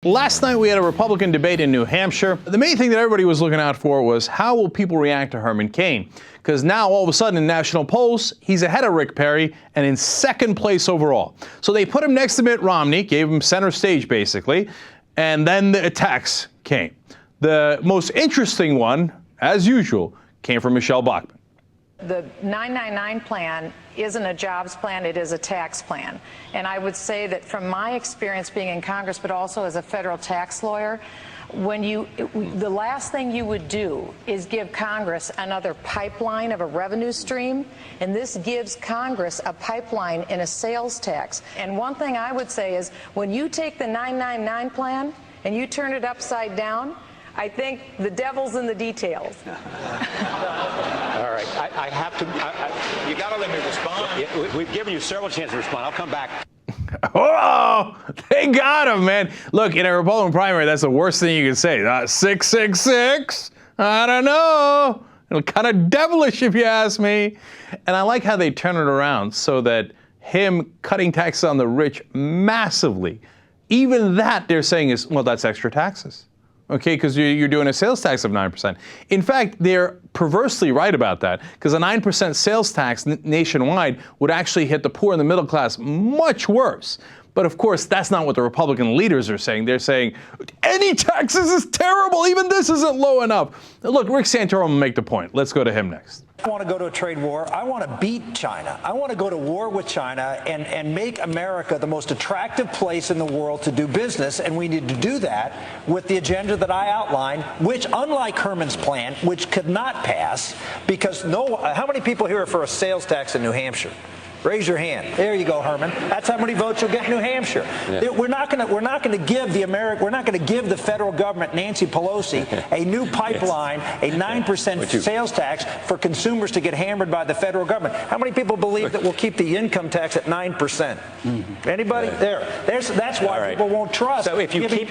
Last night we had a Republican debate in New Hampshire. The main thing that everybody was looking out for was how will people react to Herman Cain? Because now all of a sudden in national polls, he's ahead of Rick Perry and in second place overall. So they put him next to Mitt Romney, gave him center stage basically, and then the attacks came. The most interesting one, as usual, came from Michele Bachmann. The 999 plan isn't a jobs plan, it is a tax plan. And I would say that from my experience being in Congress, but also as a federal tax lawyer, the last thing you would do is give Congress another pipeline of a revenue stream, and this gives Congress a pipeline in a sales tax. And one thing I would say is when you take the 999 plan and you turn it upside down, I think the devil's in the details. All right, I have to. You got to let me respond. We've given you several chances to respond. I'll come back. Oh, they got him, man. Look, in a Republican primary, that's the worst thing you can say. 666? I don't know. Kind of devilish, if you ask me. And I like how they turn it around so that him cutting taxes on the rich massively, even that they're saying is, well, that's extra taxes. Okay, because you're doing a sales tax of 9%. In fact, they're perversely right about that, because a 9% sales tax nationwide would actually hit the poor and the middle class much worse. But of course, that's not what the Republican leaders are saying. They're saying, any taxes is terrible, even this isn't low enough. Look, Rick Santorum will make the point. Let's go to him next. I want to go to a trade war. I want to beat China. I want to go to war with China and make America the most attractive place in the world to do business. And we need to do that with the agenda that I outlined, which, unlike Herman's plan, which could not pass, because how many people here are for a sales tax in New Hampshire? Raise your hand. There you go, Herman. That's how many votes you'll get in New Hampshire. Yeah. We're not going to give the federal government, Nancy Pelosi, a new pipeline, a 9% sales tax for consumers to get hammered by the federal government. How many people believe that we'll keep the income tax at 9%? Mm-hmm. Anybody? That's why people won't trust. So if you keep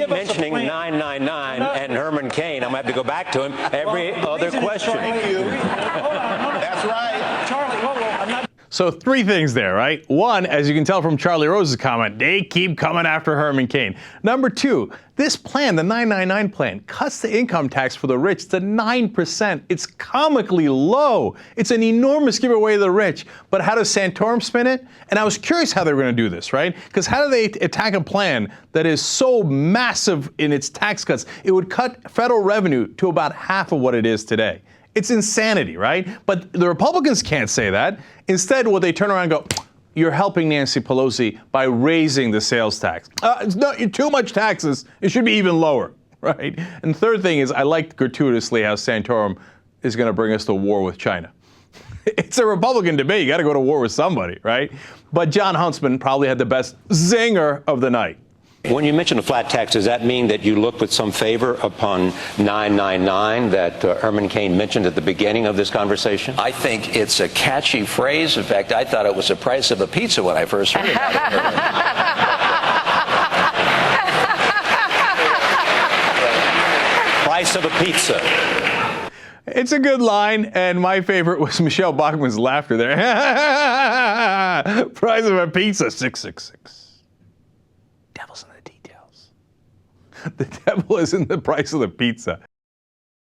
mentioning 999 and Herman Cain, I'm going to have to go back to him every other question. That's right. Charlie, I'm not. So three things there, right? One, as you can tell from Charlie Rose's comment, they keep coming after Herman Cain. Number two, this plan, the 999 plan, cuts the income tax for the rich to 9%. It's comically low. It's an enormous giveaway to the rich. But how does Santorum spin it? And I was curious how they were going to do this, right? Because how do they attack a plan that is so massive in its tax cuts? It would cut federal revenue to about half of what it is today. It's insanity, right? But the Republicans can't say that. Instead, what they turn around and go, you're helping Nancy Pelosi by raising the sales tax. It's not too much taxes. It should be even lower, right? And third thing is, I like gratuitously how Santorum is going to bring us to war with China. It's a Republican debate. You got to go to war with somebody, right? But John Huntsman probably had the best zinger of the night. When you mention a flat tax, does that mean that you look with some favor upon 999 that Herman Cain mentioned at the beginning of this conversation? I think it's a catchy phrase. In fact, I thought it was the price of a pizza when I first heard about it. Price of a pizza. It's a good line, and my favorite was Michele Bachmann's laughter there. Price of a pizza, 666. Devil's in the details. The devil is in the price of the pizza.